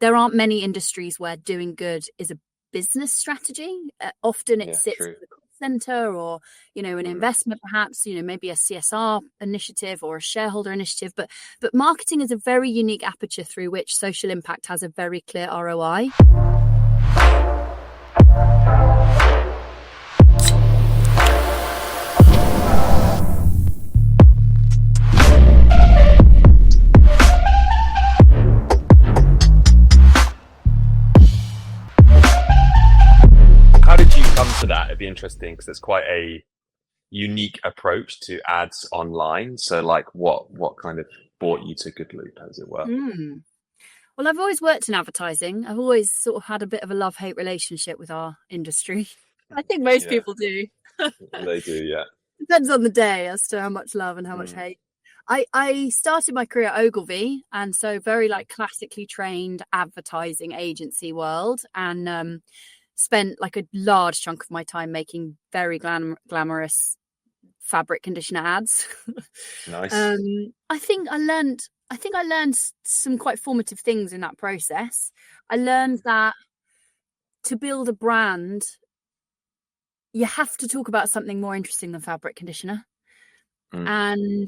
there aren't many industries where doing good is a business strategy. Often it sits at the cost center, or an investment, perhaps, maybe a CSR initiative or a shareholder initiative. But marketing is a very unique aperture through which social impact has a very clear ROI. To that, it'd be interesting because it's quite a unique approach to ads online. So like what kind of brought you to Goodloop, as it were? Well, I've always worked in advertising. I've always sort of had a bit of a love-hate relationship with our industry. I think most people do. They do, yeah. Depends on the day as to how much love and how much hate. I started my career at Ogilvy, and so very classically trained advertising agency world, and spent a large chunk of my time making very glamorous fabric conditioner ads. Nice. I think I learned some quite formative things in that process. I learned that to build a brand, you have to talk about something more interesting than fabric conditioner. And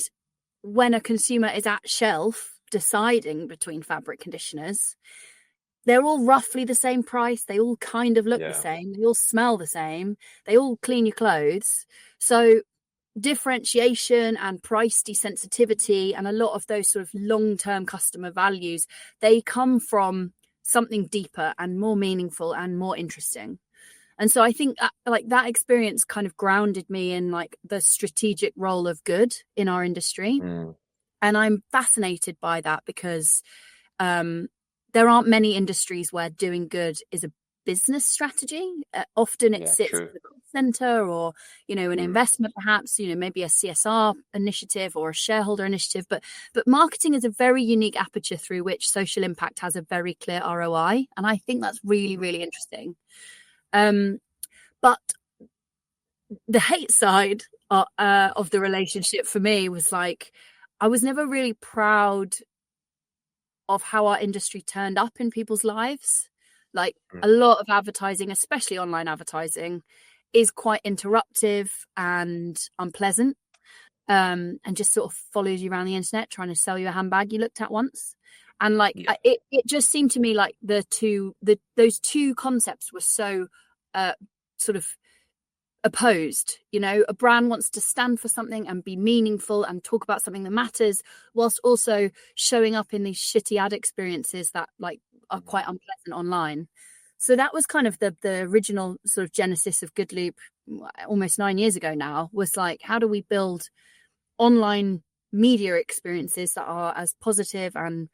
when a consumer is at shelf deciding between fabric conditioners, they're all roughly the same price. They all kind of look the same. They all smell the same. They all clean your clothes. So differentiation and price desensitivity and a lot of those sort of long-term customer values, they come from something deeper and more meaningful and more interesting. And so I think that experience kind of grounded me in the strategic role of good in our industry. And I'm fascinated by that because there aren't many industries where doing good is a business strategy. Often it sits at the cost center, or an investment, perhaps, maybe a CSR initiative or a shareholder initiative. But marketing is a very unique aperture through which social impact has a very clear ROI, and I think that's really, really interesting. But the hate side of the relationship for me was I was never really proud of how our industry turned up in people's lives. A lot of advertising, especially online advertising, is quite interruptive and unpleasant, and just sort of follows you around the internet trying to sell you a handbag you looked at once. And it just seemed to me like those two concepts were so sort of opposed. A brand wants to stand for something and be meaningful and talk about something that matters, whilst also showing up in these shitty ad experiences that are quite unpleasant online. So that was kind of the original sort of genesis of Goodloop almost 9 years ago now, was how do we build online media experiences that are as positive and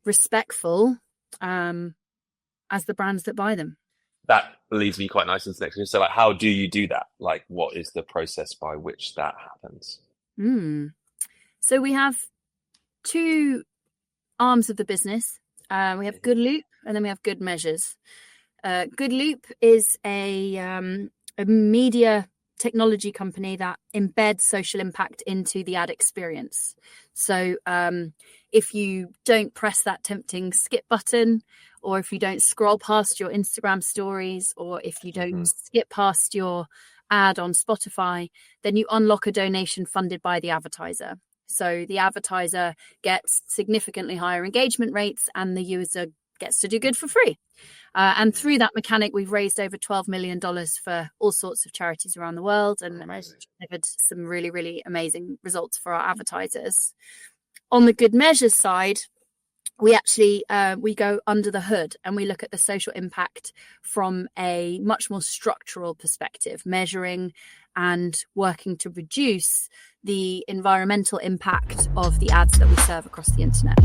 respectful as the brands that buy them. That leads me quite nicely into the next question. So how do you do that? What is the process by which that happens? So we have two arms of the business. We have Goodloop, and then we have Good Measures. Goodloop is a media technology company that embeds social impact into the ad experience. So if you don't press that tempting skip button, or if you don't scroll past your Instagram stories, or if you don't skip past your ad on Spotify, then you unlock a donation funded by the advertiser. So the advertiser gets significantly higher engagement rates, and the user gets to do good for free. And through that mechanic, we've raised over $12 million for all sorts of charities around the world, and delivered some really, really amazing results for our advertisers. On the Good Measures side, we actually we go under the hood and we look at the social impact from a much more structural perspective, measuring and working to reduce the environmental impact of the ads that we serve across the internet.